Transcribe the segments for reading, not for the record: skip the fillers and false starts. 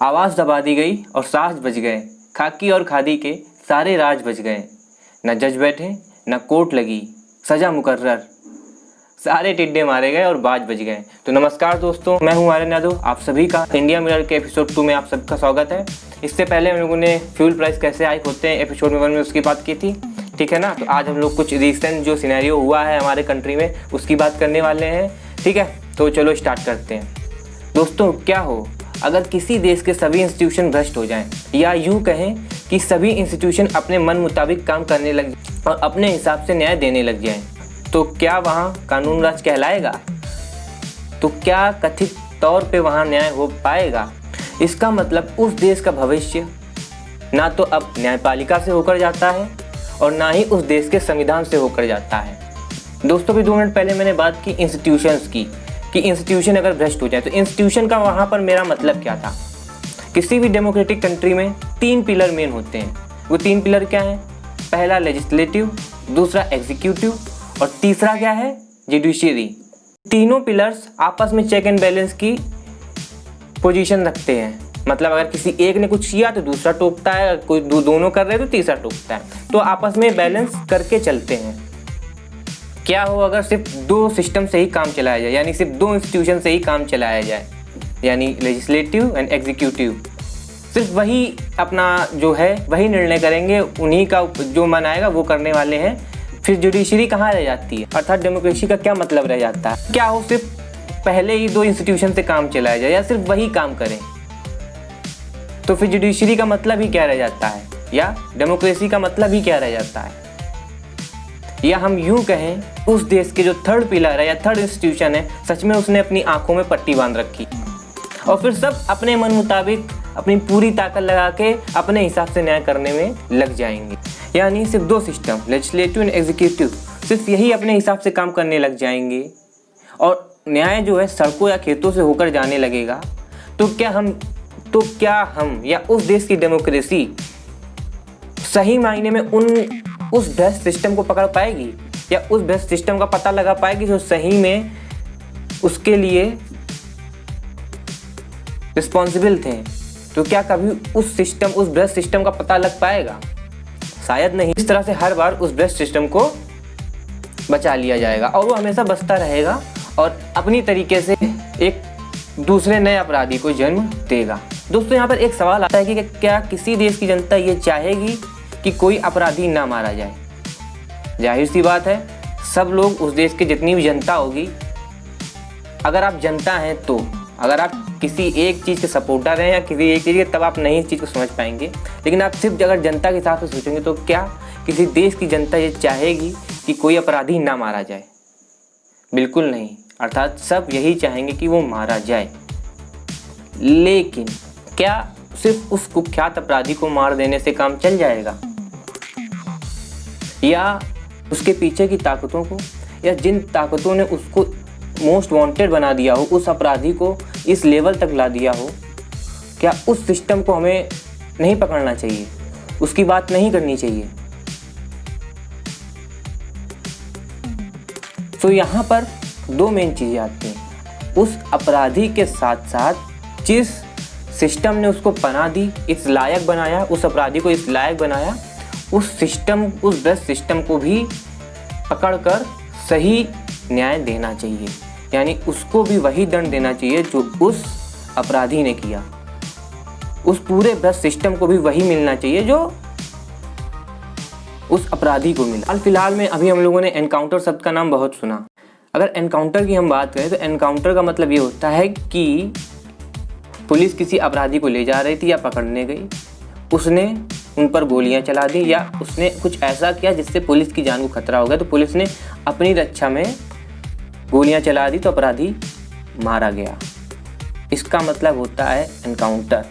आवाज़ दबा दी गई और साज बज गए, खाकी और खादी के सारे राज बज गए। न जज बैठे न कोर्ट लगी, सजा मुकर्रर, सारे टिड्डे मारे गए और बाज बज गए। तो नमस्कार दोस्तों, मैं हूं आर्यन यादव। आप सभी का इंडिया मिरर के एपिसोड 2 में आप सबका स्वागत है। इससे पहले हम लोगों ने फ्यूल प्राइस कैसे हाइक होते हैं एपिसोड 1 में उसकी बात की थी, ठीक है ना। तो आज हम लोग कुछ रिसेंट जो सिनेरियो हुआ है हमारे कंट्री में उसकी बात करने वाले हैं, ठीक है। तो चलो स्टार्ट करते हैं। दोस्तों, क्या हो अगर किसी देश के सभी इंस्टीट्यूशन भ्रष्ट हो जाएं, या यूँ कहें कि सभी इंस्टीट्यूशन अपने मन मुताबिक काम करने लग और अपने हिसाब से न्याय देने लग जाएं, तो क्या वहाँ कानून राज कहलाएगा? तो क्या कथित तौर पे वहाँ न्याय हो पाएगा? इसका मतलब उस देश का भविष्य ना तो अब न्यायपालिका से होकर जाता है और ना ही उस देश के संविधान से होकर जाता है। दोस्तों, भी 2 मिनट पहले मैंने बात की इंस्टीट्यूशंस की, कि इंस्टीट्यूशन अगर भ्रष्ट हो जाए तो इंस्टीट्यूशन का वहाँ पर मेरा मतलब क्या था। किसी भी डेमोक्रेटिक कंट्री में 3 पिलर मेन होते हैं। वो 3 पिलर क्या हैं? पहला लेजिस्लेटिव, दूसरा एग्जीक्यूटिव और तीसरा क्या है? जुडिशरी। तीनों पिलर्स आपस में चेक एंड बैलेंस की पोजीशन रखते हैं। मतलब अगर किसी एक ने कुछ किया तो दूसरा टोकता है, कोई दोनों कर रहे हैं तो तीसरा टोकता है। तो आपस में बैलेंस करके चलते हैं। क्या हो अगर सिर्फ 2 सिस्टम से ही काम चलाया जाए, यानी सिर्फ 2 इंस्टीट्यूशन से ही काम चलाया जाए, यानी लेजिस्लेटिव एंड एग्जीक्यूटिव। सिर्फ वही अपना जो है वही निर्णय करेंगे, उन्हीं का जो मन आएगा वो करने वाले हैं। फिर जुडिशरी कहाँ रह जाती है, अर्थात डेमोक्रेसी का क्या मतलब रह जाता है? क्या हो सिर्फ पहले ही 2 इंस्टीट्यूशन से काम चलाया जाए या सिर्फ वही काम करें? तो फिर जुडिशरी का मतलब ही क्या रह जाता है, या डेमोक्रेसी का मतलब ही क्या रह जाता है? या हम यूं कहें, उस देश के जो 3rd पिलर है या 3rd इंस्टीट्यूशन है, सच में उसने अपनी आंखों में पट्टी बांध रखी और फिर सब अपने मन मुताबिक अपनी पूरी ताकत लगा के अपने हिसाब से न्याय करने में लग जाएंगे। यानी सिर्फ 2 सिस्टम, लेजिस्लेटिव एंड एग्जीक्यूटिव, सिर्फ यही अपने हिसाब से काम करने लग जाएंगे और न्याय जो है सड़कों या खेतों से होकर जाने लगेगा। तो क्या हम या उस देश की डेमोक्रेसी सही मायने में उस भ्रष्ट सिस्टम को पकड़ पाएगी, या उस भ्रष्ट सिस्टम का पता लगा पाएगी जो सही में उसके लिए रिस्पॉन्सिबल थे? तो क्या कभी उस भ्रष्ट सिस्टम का पता लग पाएगा? शायद नहीं। इस तरह से हर बार उस भ्रष्ट सिस्टम को बचा लिया जाएगा और वो हमेशा बचता रहेगा और अपनी तरीके से एक दूसरे नए अपराधी को जन्म देगा। दोस्तों, यहाँ पर एक सवाल आता है कि क्या किसी देश की जनता ये चाहेगी कि कोई अपराधी ना मारा जाए? जाहिर सी बात है, सब लोग उस देश की जितनी भी जनता होगी, अगर आप जनता हैं तो अगर आप किसी एक चीज़ के सपोर्टर हैं या किसी एक चीज़ के, तब आप नहीं इस चीज़ को समझ पाएंगे। लेकिन आप सिर्फ अगर जनता के हिसाब से सोचेंगे तो क्या किसी देश की जनता ये चाहेगी कि कोई अपराधी ना मारा जाए? बिल्कुल नहीं। अर्थात सब यही चाहेंगे कि वो मारा जाए। लेकिन क्या सिर्फ उस कुख्यात अपराधी को मार देने से काम चल जाएगा, या उसके पीछे की ताकतों को, या जिन ताकतों ने उसको मोस्ट वांटेड बना दिया हो, उस अपराधी को इस लेवल तक ला दिया हो, क्या उस सिस्टम को हमें नहीं पकड़ना चाहिए? उसकी बात नहीं करनी चाहिए? तो यहाँ पर 2 मेन चीज़ें आती हैं। उस अपराधी के साथ साथ जिस सिस्टम ने उसको बना दी, इस लायक बनाया, उस अपराधी को इस लायक बनाया, उस भ्रष्ट सिस्टम को भी पकड़कर सही न्याय देना चाहिए। यानी उसको भी वही दंड देना चाहिए जो उस अपराधी ने किया। उस पूरे भ्रष्ट सिस्टम को भी वही मिलना चाहिए जो उस अपराधी को मिला। हाल फिलहाल में अभी हम लोगों ने एनकाउंटर शब्द का नाम बहुत सुना। अगर एनकाउंटर की हम बात करें तो एनकाउंटर का मतलब ये होता है कि पुलिस किसी अपराधी को ले जा रही थी या पकड़ने गई, उसने उन पर गोलियां चला दी या उसने कुछ ऐसा किया जिससे पुलिस की जान को खतरा हो गया, तो पुलिस ने अपनी रक्षा में गोलियां चला दी तो अपराधी मारा गया। इसका मतलब होता है एनकाउंटर,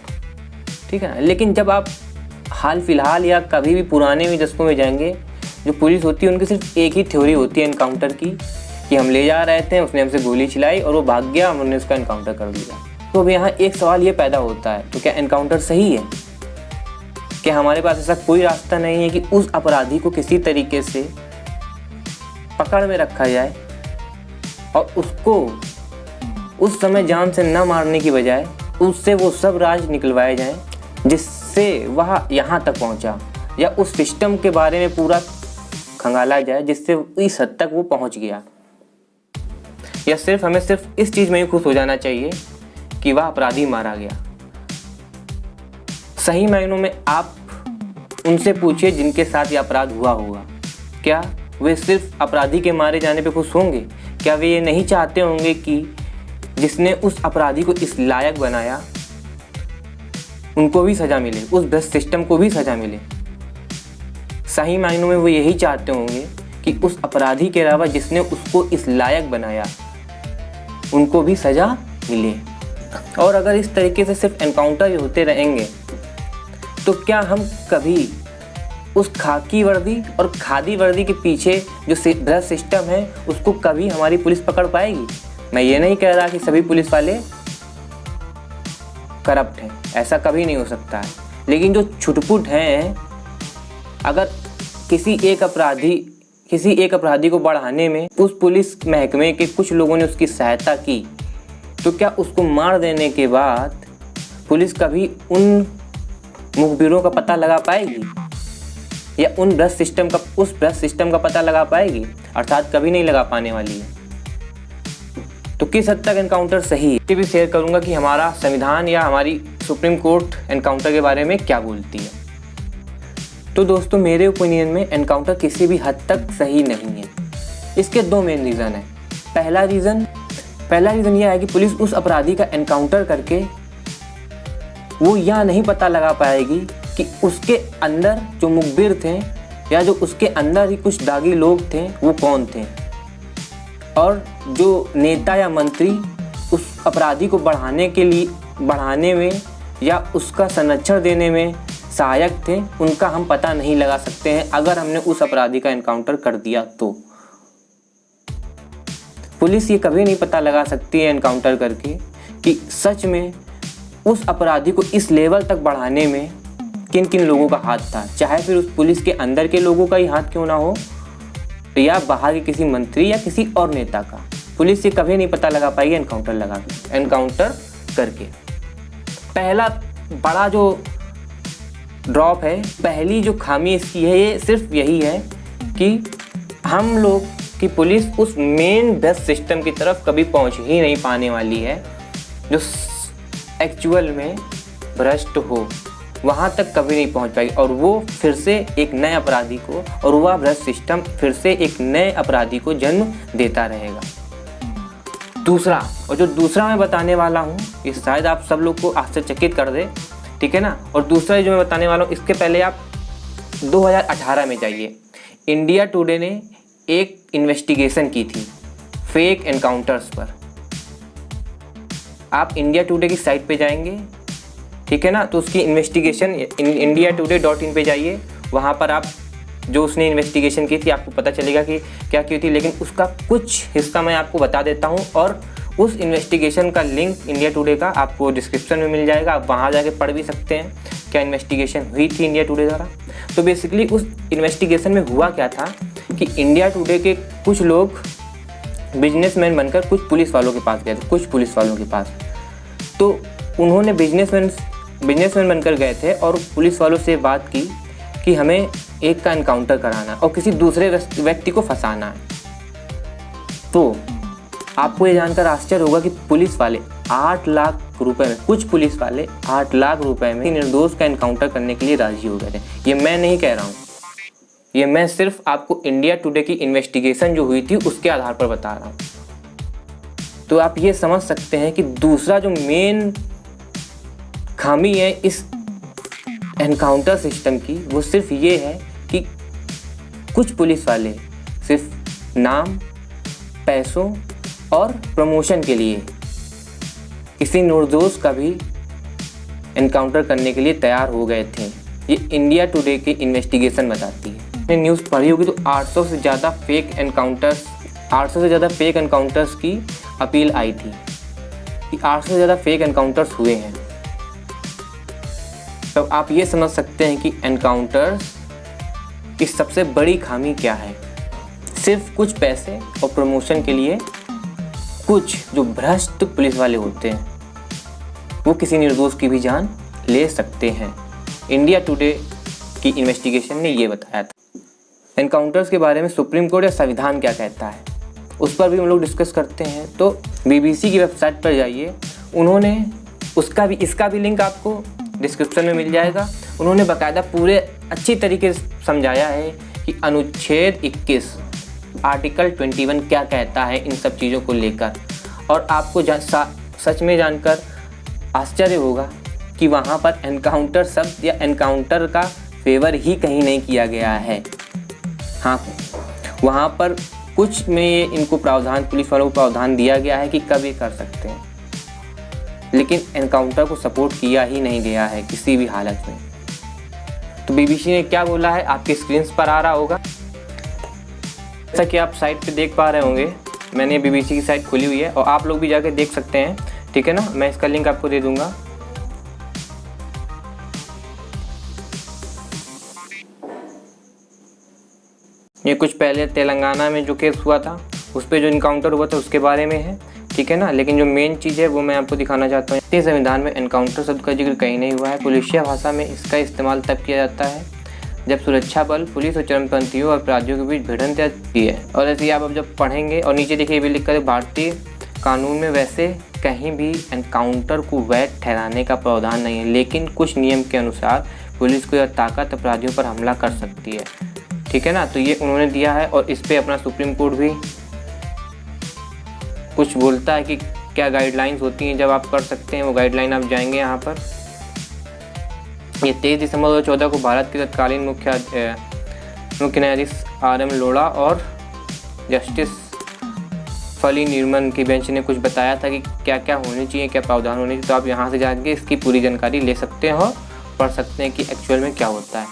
ठीक है ना। लेकिन जब आप हाल फिलहाल या कभी भी पुराने भी दशकों में जाएंगे, जो पुलिस होती है उनकी सिर्फ एक ही थ्योरी होती है एनकाउंटर की, कि हम ले जा रहे थे, उसने हमसे गोली चलाई और वो भाग गया, हमने उसका एनकाउंटर कर दिया। तो अब यहाँ एक सवाल ये पैदा होता है, तो क्या एनकाउंटर सही है? क्या हमारे पास ऐसा कोई रास्ता नहीं है कि उस अपराधी को किसी तरीके से पकड़ में रखा जाए और उसको उस समय जान से न मारने की बजाय उससे वो सब राज निकलवाए जाएं जिससे वह यहाँ तक पहुँचा, या उस सिस्टम के बारे में पूरा खंगाला जाए जिससे इस हद तक वो पहुँच गया। या सिर्फ हमें सिर्फ इस चीज़ में ही खुश हो जाना चाहिए कि वह अपराधी मारा गया। सही मायनों में आप उनसे पूछिए जिनके साथ ये अपराध हुआ होगा, क्या वे सिर्फ अपराधी के मारे जाने पे खुश होंगे? क्या वे ये नहीं चाहते होंगे कि जिसने उस अपराधी को इस लायक बनाया उनको भी सज़ा मिले, उस भ्रष्ट सिस्टम को भी सज़ा मिले? सही मायनों में वो यही चाहते होंगे कि उस अपराधी के अलावा जिसने उसको इस लायक बनाया उनको भी सज़ा मिले। और अगर इस तरीके से सिर्फ एनकाउंटर होते रहेंगे तो क्या हम कभी उस खाकी वर्दी और खादी वर्दी के पीछे जो भ्रष्ट सिस्टम है उसको कभी हमारी पुलिस पकड़ पाएगी? मैं ये नहीं कह रहा कि सभी पुलिस वाले करप्ट हैं, ऐसा कभी नहीं हो सकता है, लेकिन जो छुटपुट हैं, अगर किसी एक अपराधी को बढ़ाने में उस पुलिस महकमे के कुछ लोगों ने उसकी सहायता की, तो क्या उसको मार देने के बाद पुलिस कभी उन मुखबिरों का पता लगा पाएगी या उस भ्रष्ट सिस्टम का पता लगा पाएगी? अर्थात कभी नहीं लगा पाने वाली है। तो किस हद तक एनकाउंटर सही है, ये भी शेयर करूंगा कि हमारा संविधान या हमारी सुप्रीम कोर्ट एनकाउंटर के बारे में क्या बोलती है। तो दोस्तों, मेरे ओपिनियन में एनकाउंटर किसी भी हद तक सही नहीं है। इसके दो मेन रीज़न है। पहला रीज़न यह है कि पुलिस उस अपराधी का एनकाउंटर करके वो यह नहीं पता लगा पाएगी कि उसके अंदर जो मुखबिर थे या जो उसके अंदर ही कुछ दागी लोग थे वो कौन थे, और जो नेता या मंत्री उस अपराधी को बढ़ाने में या उसका संरक्षण देने में सहायक थे, उनका हम पता नहीं लगा सकते हैं अगर हमने उस अपराधी का एनकाउंटर कर दिया तो। पुलिस ये कभी नहीं पता लगा सकती है एनकाउंटर करके कि सच में उस अपराधी को इस लेवल तक बढ़ाने में किन किन लोगों का हाथ था, चाहे फिर उस पुलिस के अंदर के लोगों का ही हाथ क्यों ना हो या बाहर के किसी मंत्री या किसी और नेता का। पुलिस ये कभी नहीं पता लगा पाएगी एनकाउंटर करके। पहला बड़ा जो ड्रॉप है, पहली जो खामी इसकी है, ये सिर्फ यही है कि हम लोग की पुलिस उस मेन भ्रष्ट सिस्टम की तरफ कभी पहुंच ही नहीं पाने वाली है जो एक्चुअल में भ्रष्ट हो, वहाँ तक कभी नहीं पहुँच पाएगी, और वो फिर से एक नए अपराधी को, और वह भ्रष्ट सिस्टम फिर से एक नए अपराधी को जन्म देता रहेगा। दूसरा मैं बताने वाला हूँ, ये शायद आप सब लोग को आश्चर्यचकित कर दे, ठीक है ना। और दूसरा जो मैं बताने वाला हूँ, इसके पहले आप 2018 में जाइए। इंडिया टुडे ने एक इन्वेस्टिगेशन की थी फेक एनकाउंटर्स पर। आप इंडिया टुडे की साइट पे जाएंगे, ठीक है ना, तो उसकी इन्वेस्टिगेशन indiatoday.in पे जाइए। वहाँ पर आप जो उसने इन्वेस्टिगेशन की थी आपको पता चलेगा कि क्या की थी, लेकिन उसका कुछ हिस्सा मैं आपको बता देता हूँ, और उस इन्वेस्टिगेशन का लिंक इंडिया टुडे का आपको डिस्क्रिप्शन में मिल जाएगा। आप वहाँ जाके पढ़ भी सकते हैं क्या इन्वेस्टिगेशन हुई थी इंडिया टुडे द्वारा। तो बेसिकली उस इन्वेस्टिगेशन में हुआ क्या था कि इंडिया टुडे के कुछ लोग बिजनेसमैन बनकर कुछ पुलिस वालों के पास गए थे, तो उन्होंने बिजनेसमैन बनकर गए थे और पुलिस वालों से बात की कि हमें एक का एनकाउंटर कराना और किसी दूसरे व्यक्ति को फंसाना है। तो आपको ये जानकर आश्चर्य होगा कि पुलिस वाले 8 लाख रुपए में, कुछ पुलिस वाले 8 लाख रुपए में निर्दोष का एनकाउंटर करने के लिए राजी हो गए थे। ये मैं नहीं कह रहा हूँ, ये मैं सिर्फ आपको इंडिया टुडे की इन्वेस्टिगेशन जो हुई थी उसके आधार पर बता रहा हूँ। तो आप ये समझ सकते हैं कि दूसरा जो मेन खामी है इस एनकाउंटर सिस्टम की, वो सिर्फ ये है कि कुछ पुलिस वाले सिर्फ नाम, पैसों और प्रमोशन के लिए किसी निर्दोष का भी एनकाउंटर करने के लिए तैयार हो गए थे। ये इंडिया टुडे की इन्वेस्टिगेशन बताती है। आपने न्यूज़ पढ़ी होगी तो 800 से ज़्यादा फेक एनकाउंटर्स की अपील आई थी। 800 से ज़्यादा फेक एनकाउंटर्स हुए हैं। तो आप ये समझ सकते हैं कि एनकाउंटर्स की सबसे बड़ी खामी क्या है। सिर्फ कुछ पैसे और प्रमोशन के लिए कुछ जो भ्रष्ट पुलिस वाले होते हैं वो किसी निर्दोष की भी जान ले सकते हैं। इंडिया टुडे की इन्वेस्टिगेशन ने ये बताया था। एनकाउंटर्स के बारे में सुप्रीम कोर्ट या संविधान क्या कहता है, उस पर भी हम लोग डिस्कस करते हैं। तो BBC की वेबसाइट पर जाइए, उन्होंने इसका भी लिंक आपको डिस्क्रिप्शन में मिल जाएगा। उन्होंने बाकायदा पूरे अच्छी तरीके से समझाया है कि अनुच्छेद 21 आर्टिकल 21 क्या कहता है इन सब चीज़ों को लेकर। और आपको सच में जानकर आश्चर्य होगा कि वहाँ पर एनकाउंटर शब्द या एनकाउंटर का फेवर ही कहीं नहीं किया गया है। हाँ, वहाँ पर कुछ में इनको प्रावधान, पुलिस वालों को प्रावधान दिया गया है कि कब ये कर सकते हैं, लेकिन एनकाउंटर को सपोर्ट किया ही नहीं गया है किसी भी हालत में। तो BBC ने क्या बोला है आपके स्क्रीन पर आ रहा होगा। जैसा कि आप साइट पे देख पा रहे होंगे, मैंने BBC की साइट खोली हुई है और आप लोग भी जाके देख सकते हैं, ठीक है ना। मैं इसका लिंक आपको दे दूंगा। ये कुछ पहले तेलंगाना में जो केस हुआ था, उस पर जो इनकाउंटर हुआ था उसके बारे में है, ठीक है ना। लेकिन जो मेन चीज़ है वो मैं आपको दिखाना चाहता हूँ। इस संविधान में एनकाउंटर शब्द का जिक्र कहीं नहीं हुआ है। पुलिसिया भाषा में इसका इस्तेमाल तब किया जाता है जब सुरक्षा बल, पुलिस और चरमपंथियों और अपराधियों के बीच भिड़ंत होती है। और ऐसे ही आप अब जब पढ़ेंगे और नीचे देखिए भी लिखा है, भारतीय कानून में वैसे कहीं भी एनकाउंटर को वैध ठहराने का प्रावधान नहीं है, लेकिन कुछ नियम के अनुसार पुलिस को यह ताकत अपराधियों पर हमला कर सकती है, ठीक है ना। तो ये उन्होंने दिया है और इस पे अपना सुप्रीम कोर्ट भी कुछ बोलता है कि क्या गाइडलाइंस होती हैं जब आप कर सकते हैं। वो गाइडलाइन आप जाएंगे यहाँ पर। ये 23 दिसंबर 2014 को भारत के तत्कालीन मुख्य न्यायाधीश RM लोढ़ा और जस्टिस फली निर्मन की बेंच ने कुछ बताया था कि क्या क्या होनी चाहिए, क्या प्रावधान होने चाहिए। तो आप यहाँ से जाके इसकी पूरी जानकारी ले सकते हो, पढ़ सकते हैं कि एक्चुअल में क्या होता है,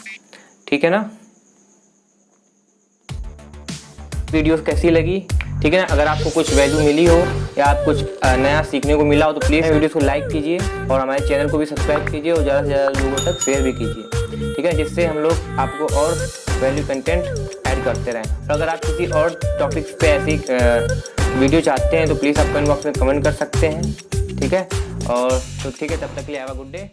ठीक है ना। वीडियोस कैसी लगी, ठीक है ना। अगर आपको कुछ वैल्यू मिली हो या आप कुछ नया सीखने को मिला हो तो प्लीज़ वीडियो को लाइक कीजिए और हमारे चैनल को भी सब्सक्राइब कीजिए और ज़्यादा से ज़्यादा लोगों तक शेयर भी कीजिए, ठीक है, जिससे हम लोग आपको और वैल्यू कंटेंट ऐड करते रहें। और अगर आप किसी और टॉपिक्स पे ऐसी वीडियो चाहते हैं तो प्लीज़ आप कमेंट बॉक्स में कमेंट कर सकते हैं, ठीक है। और तो ठीक है, तब तक के लिए हैव अ गुड डे।